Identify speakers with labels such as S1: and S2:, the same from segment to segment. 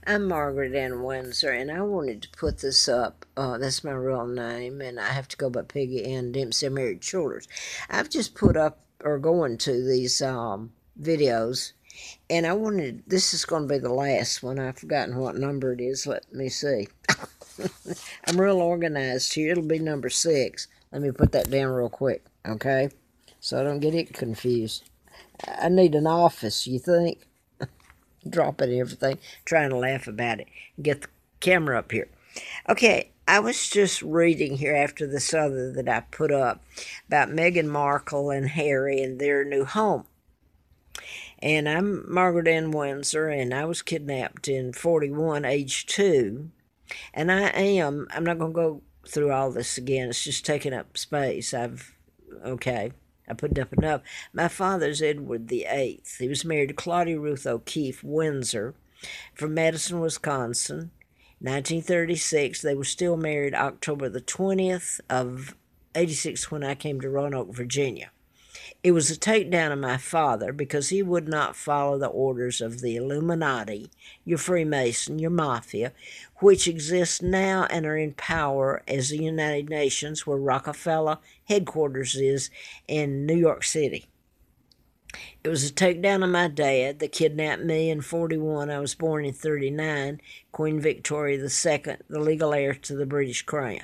S1: I'm Margaret Ann Windsor, and I wanted to put this up. That's my real name, and I have to go by Peggy Ann Dempsey. Married Childers. I've just put up or going to these videos, and I wanted. This is going to be the last one. I've forgotten what number it is. Let me see. I'm real organized here. It'll be number 6. Let me put that down real quick, okay? So I don't get it confused. I need an office. You think? Dropping everything, trying to laugh about it. Get the camera up here. Okay, I was just reading here after this other that I put up about Meghan Markle and Harry and their new home. And I'm Margaret Ann Windsor, and I was kidnapped in 41, age 2. And I'm not going to go through all this again. It's just taking up space. Okay. I put up enough. My father's Edward the Eighth. He was married to Claudia Ruth O'Keefe Windsor from Madison, Wisconsin. 1936. They were still married October the 20th of 86 when I came to Roanoke, Virginia. It was a takedown of my father because he would not follow the orders of the Illuminati, your Freemason, your Mafia, which exist now and are in power as the United Nations, where Rockefeller headquarters is in New York City. It was a takedown of my dad. They kidnapped me in 41. I was born in 39. Queen Victoria II, the legal heir to the British crown.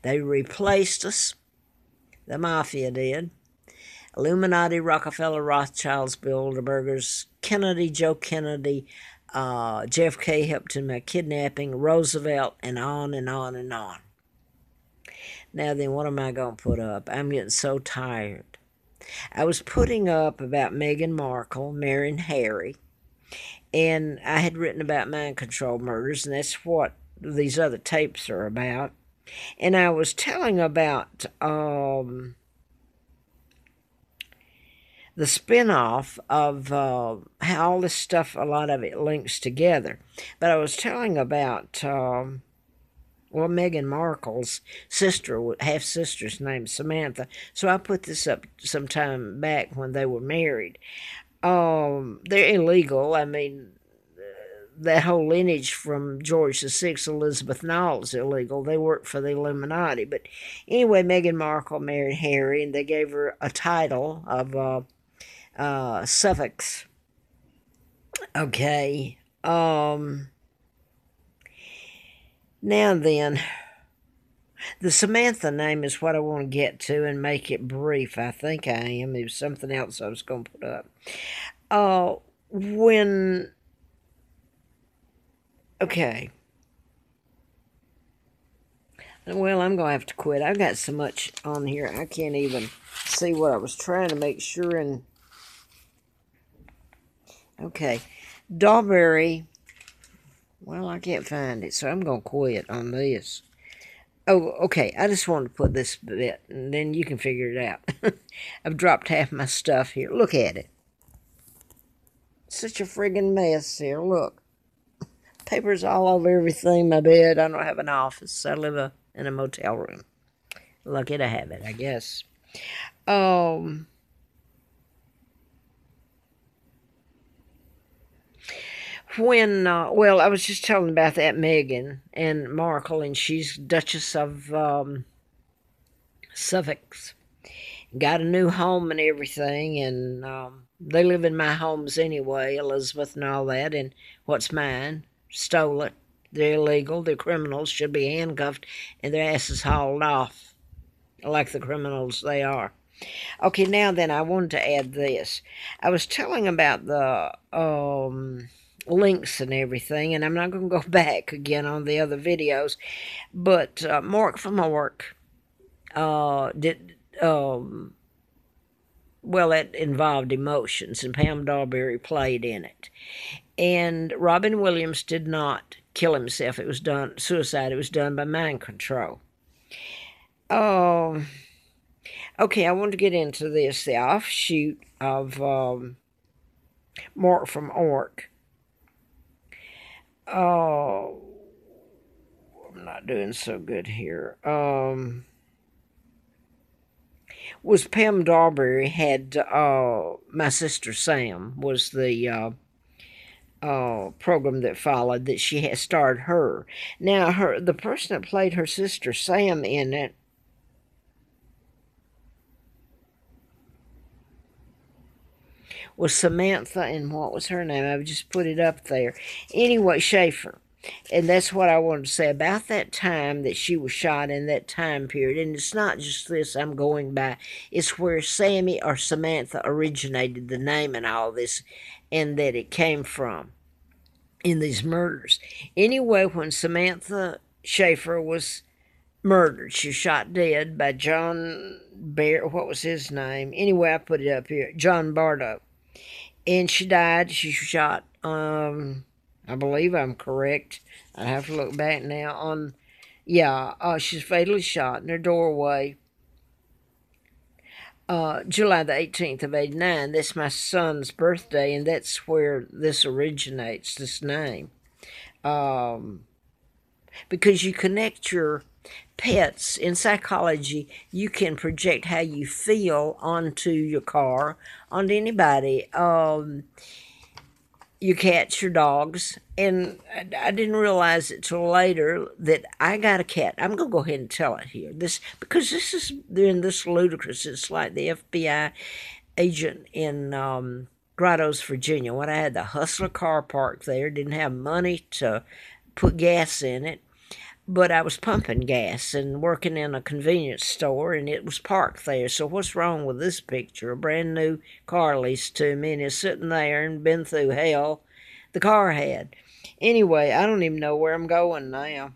S1: They replaced us. The Mafia did. Illuminati, Rockefeller, Rothschilds, Bilderbergers, Kennedy, Joe Kennedy, JFK helped in my kidnapping, Roosevelt, and on and on and on. Now then, what am I going to put up? I'm getting so tired. I was putting up about Meghan Markle marrying Harry, and I had written about mind control murders, and that's what these other tapes are about. And I was telling about the spinoff of how all this stuff, a lot of it links together. But I was telling about, Meghan Markle's sister, half-sister's named Samantha. So I put this up some time back when they were married. They're illegal. I mean, that whole lineage from George VI, Elizabeth Knowles, illegal. They work for the Illuminati. But anyway, Meghan Markle married Harry, and they gave her a title of suffix. Okay. Now then, the Samantha name is what I want to get to and make it brief. I think I am. It was something else I was going to put up. Okay. Well, I'm going to have to quit. I've got so much on here, I can't even see what I was trying to make sure. And okay. Dawberry. Well, I can't find it, so I'm going to quit on this. Oh, okay. I just wanted to put this bit, and then you can figure it out. I've dropped half my stuff here. Look at it. Such a friggin' mess here. Look. Papers all over everything. My bed. I don't have an office. I live in a motel room. Lucky to have it, I guess. I was just telling about that Meghan and Markle, and she's Duchess of Suffolk. Got a new home and everything, and they live in my homes anyway, Elizabeth and all that, and what's mine, stole it. They're illegal, they're criminals, should be handcuffed, and their asses hauled off, like the criminals they are. Okay, now then, I wanted to add this. I was telling about the links and everything, and I'm not going to go back again on the other videos, but Mark from Mark did, it involved emotions, and Pam Dawberry played in it. And Robin Williams did not kill himself. It was done, suicide. It was done by mind control. Okay, I want to get into this, the offshoot of Mark from Ork. Oh, I'm not doing so good here. Was Pam Dawberry had my sister Sam was the program that followed that she had starred her. Now, the person that played her sister Sam in it was Samantha, and what was her name? I've just put it up there. Anyway, Shaffer. And that's what I wanted to say about that time that she was shot in that time period. And it's not just this I'm going by, it's where Sammy or Samantha originated the name and all this, and that it came from in these murders. Anyway, when Samantha Shaffer was murdered, she was shot dead by John Bear. What was his name? Anyway, I put it up here. John Bardo. And she died. She was shot. I believe I'm correct. I have to look back now on. Yeah, she's fatally shot in her doorway. July the 18th of 89. That's my son's birthday, and that's where this originates, this name. Because you connect your pets in psychology, you can project how you feel onto your car, onto anybody. Your cats, your dogs, and I didn't realize it till later that I got a cat. I'm gonna go ahead and tell it here. Because this is doing this ludicrous. It's like the FBI agent in Grottoes, Virginia, when I had the Hustler car parked there, didn't have money to put gas in it, but I was pumping gas and working in a convenience store, and it was parked there. So what's wrong with this picture? A brand new car leased to me, and it's sitting there and been through hell. The car had. Anyway, I don't even know where I'm going now.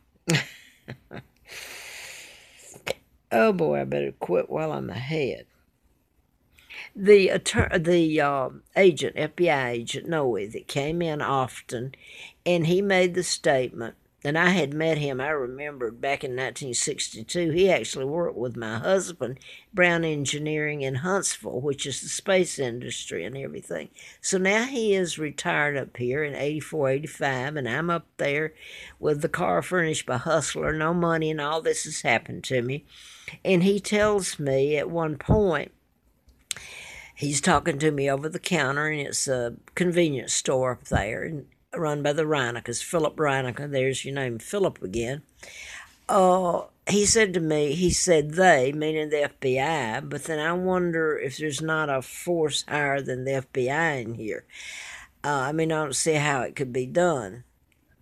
S1: Oh boy, I better quit while I'm ahead. The agent, FBI agent Noe, that came in often, and he made the statement. And I had met him, I remembered, back in 1962. He actually worked with my husband, Brown Engineering in Huntsville, which is the space industry and everything. So now he is retired up here in 84, 85, and I'm up there with the car furnished by Hustler, no money, and all this has happened to me. And he tells me at one point, he's talking to me over the counter, and it's a convenience store up there, and run by the Reineckes, Philip Reinecker. There's your name, Philip again. He said to me, he said they, meaning the FBI, but then I wonder if there's not a force higher than the FBI in here. I don't see how it could be done.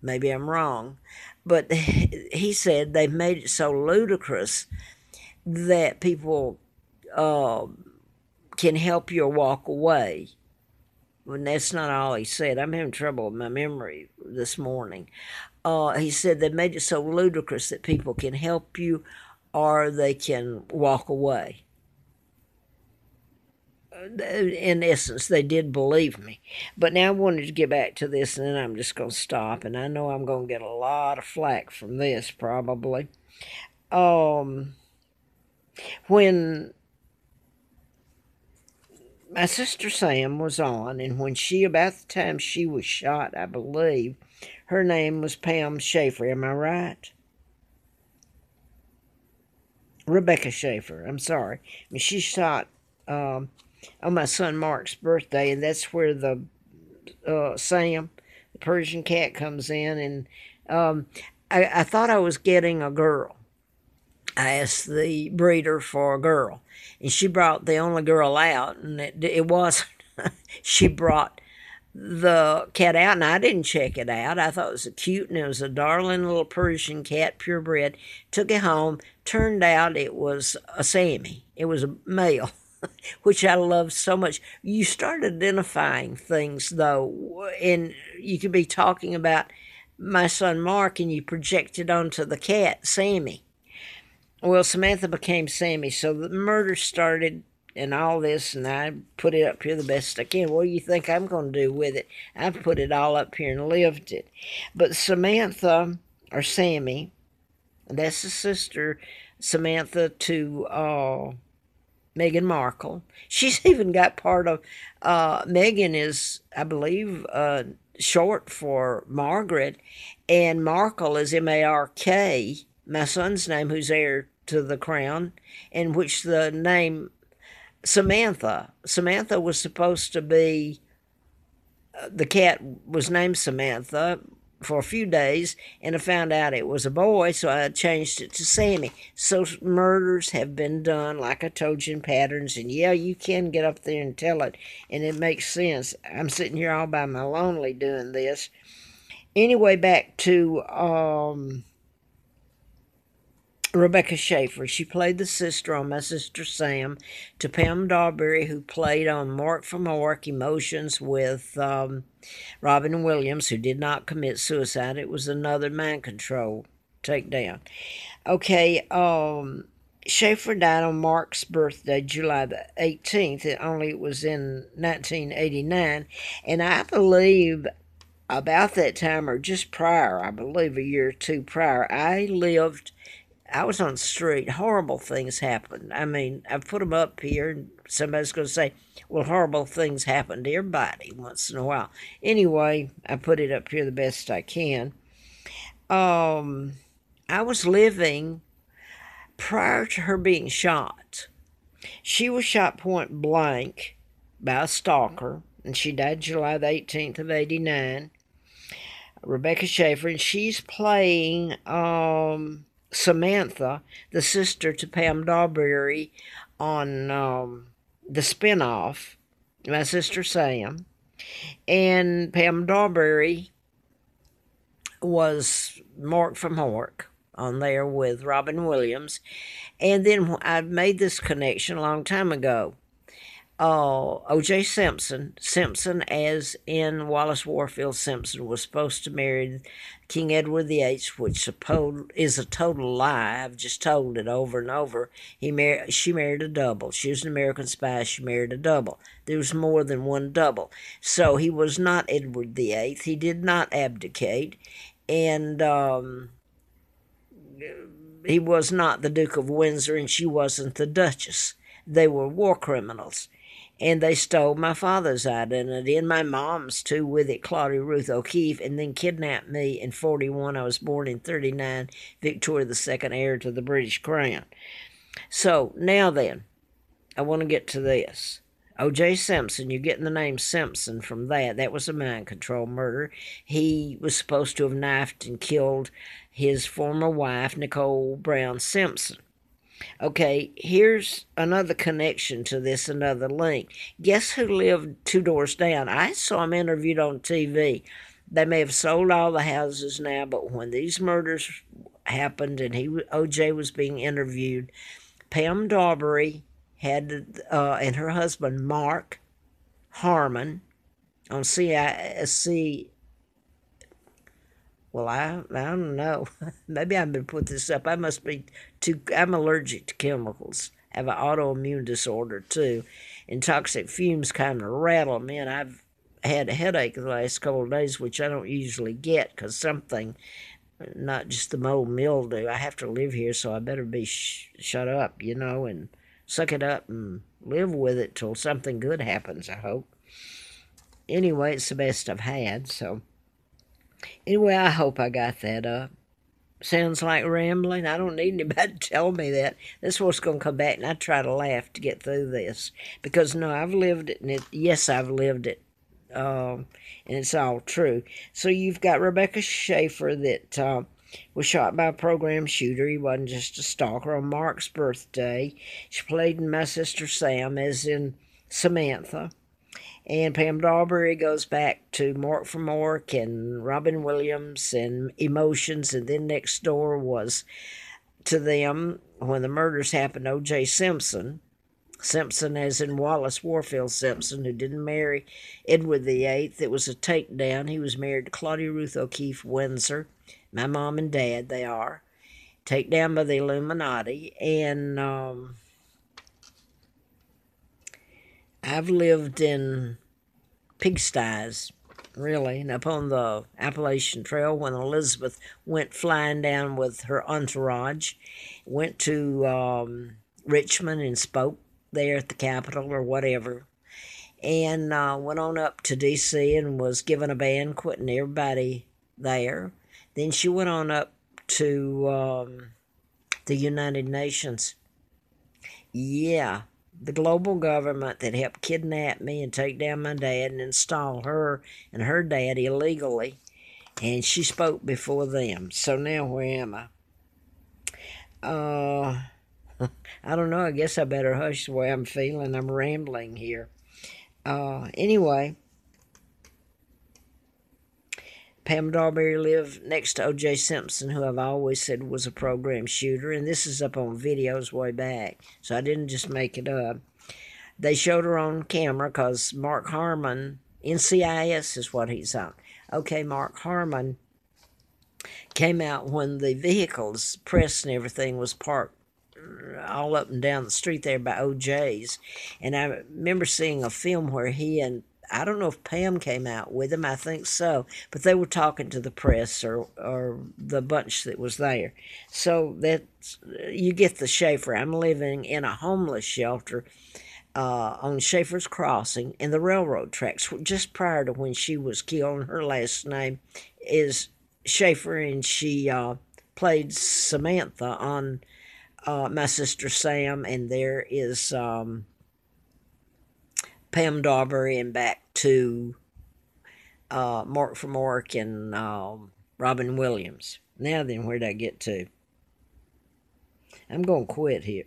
S1: Maybe I'm wrong. But he said they've made it so ludicrous that people can help you or walk away. And that's not all he said. I'm having trouble with my memory this morning. He said they made it so ludicrous that people can help you or they can walk away. In essence, they did believe me. But now I wanted to get back to this, and then I'm just going to stop. And I know I'm going to get a lot of flack from this, probably. When my sister Sam was on, and when about the time she was shot, I believe, her name was Pam Shaffer. Am I right? Rebecca Shaffer. I'm sorry. She shot on my son Mark's birthday, and that's where the Sam, the Persian cat, comes in. And I thought I was getting a girl. I asked the breeder for a girl, and she brought the only girl out, and it wasn't. She brought the cat out, and I didn't check it out. I thought it was cute, and it was a darling little Persian cat, purebred. Took it home. Turned out it was a Sammy. It was a male, which I loved so much. You start identifying things, though, and you could be talking about my son Mark, and you project it onto the cat, Sammy. Well, Samantha became Sammy, so the murder started and all this, and I put it up here the best I can. What do you think I'm going to do with it? I've put it all up here and lived it. But Samantha, or Sammy, that's the sister, Samantha to Meghan Markle. She's even got part of, Meghan is, I believe, short for Margaret, and Markle is M-A-R-K, my son's name, who's heir to the crown, in which the name Samantha was supposed to be the cat was named Samantha for a few days, and I found out it was a boy, so I changed it to Sammy. So murders have been done, like I told you, in patterns, and yeah, you can get up there and tell it, and it makes sense. I'm sitting here all by my lonely doing this. Anyway, back to Rebecca Shaffer. She played the sister on My Sister Sam to Pam Dawberry, who played on Mark from Mark Emotions with Robin Williams, who did not commit suicide. It was another mind control takedown. Okay, Shaffer died on Mark's birthday, July the 18th. It was in 1989. And I believe about that time, or just prior, I believe a year or two prior, I was on the street. Horrible things happened. I mean, I've put them up here, and somebody's going to say, well, horrible things happen to everybody once in a while. Anyway, I put it up here the best I can. I was living prior to her being shot. She was shot point blank by a stalker, and she died July the 18th of 89. Rebecca Shaffer, and she's playing Samantha, the sister to Pam Dawberry, on the spinoff, My Sister Sam. And Pam Dawberry was Mark from Hork on there with Robin Williams. And then I made this connection a long time ago. O.J. Simpson, as in Wallace Warfield Simpson, was supposed to marry King Edward VIII, which is a total lie. I've just told it over and over. She married a double. She was an American spy. She married a double. There was more than one double. So he was not Edward VIII. He did not abdicate. And he was not the Duke of Windsor, and she wasn't the Duchess. They were war criminals. And they stole my father's identity and my mom's too with it, Claudia Ruth O'Keefe, and then kidnapped me in 41. I was born in 39, Victoria II, heir to the British crown. So now then, I want to get to this. O.J. Simpson, you're getting the name Simpson from that. That was a mind control murder. He was supposed to have knifed and killed his former wife, Nicole Brown Simpson. Okay, here's another connection to this, another link. Guess who lived two doors down? I saw him interviewed on TV. They may have sold all the houses now, but when these murders happened and O.J. was being interviewed, Pam Dawberry had and her husband Mark Harmon on CISC. Well, I don't know. Maybe I've been put this up. I must be I'm allergic to chemicals. I have an autoimmune disorder too. And toxic fumes kind of rattle me. And I've had a headache the last couple of days, which I don't usually get because something, not just the mold mildew. I have to live here, so I better be shut up, and suck it up and live with it till something good happens, I hope. Anyway, it's the best I've had, so... Anyway, I hope I got that up. Sounds like rambling. I don't need anybody to tell me that. This is what's going to come back, and I try to laugh to get through this. Because, no, I've lived it, and yes, I've lived it. And it's all true. So you've got Rebecca Shaffer that was shot by a program shooter. He wasn't just a stalker. On Mark's birthday, she played in My Sister Sam, as in Samantha. And Pam Dawberry goes back to Mark from Mark and Robin Williams and Emotions. And then next door was to them, when the murders happened, O.J. Simpson. Simpson as in Wallace Warfield Simpson, who didn't marry Edward VIII. It was a takedown. He was married to Claudia Ruth O'Keefe Windsor. My mom and dad, they are. Takedown by the Illuminati. And... I've lived in pigsties, really, and up on the Appalachian Trail when Elizabeth went flying down with her entourage, went to Richmond and spoke there at the Capitol or whatever, and went on up to D.C. and was given a banquet and everybody there. Then she went on up to the United Nations. Yeah. the global government that helped kidnap me and take down my dad and install her and her dad illegally. And she spoke before them. So now where am I? I don't know. I guess I better hush the way I'm feeling. I'm rambling here. Anyway, Pam Darby lived next to O.J. Simpson, who I've always said was a program shooter, and this is up on videos way back, so I didn't just make it up. They showed her on camera because Mark Harmon, NCIS is what he's on. Okay, Mark Harmon came out when the vehicles, press and everything was parked all up and down the street there by OJ's. And I remember seeing a film where he and, I don't know if Pam came out with him, I think so, but they were talking to the press or the bunch that was there. So that's, you get the Shaffer. I'm living in a homeless shelter on Shaffer's Crossing in the railroad tracks just prior to when she was killed. And her last name is Shaffer, and she played Samantha on My Sister Sam, and there is Pam Darby and back to Mark from Mark and Robin Williams. Now then, where'd I get to? I'm going to quit here.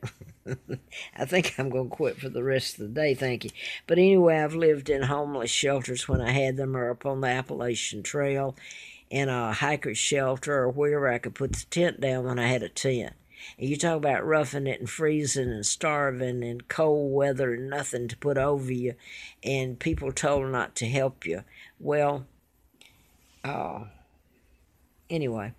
S1: I think I'm going to quit for the rest of the day, thank you. But anyway, I've lived in homeless shelters when I had them, or up on the Appalachian Trail, in a hiker's shelter, or wherever I could put the tent down when I had a tent. And you talk about roughing it and freezing and starving and cold weather and nothing to put over you, and people told not to help you. Well, anyway.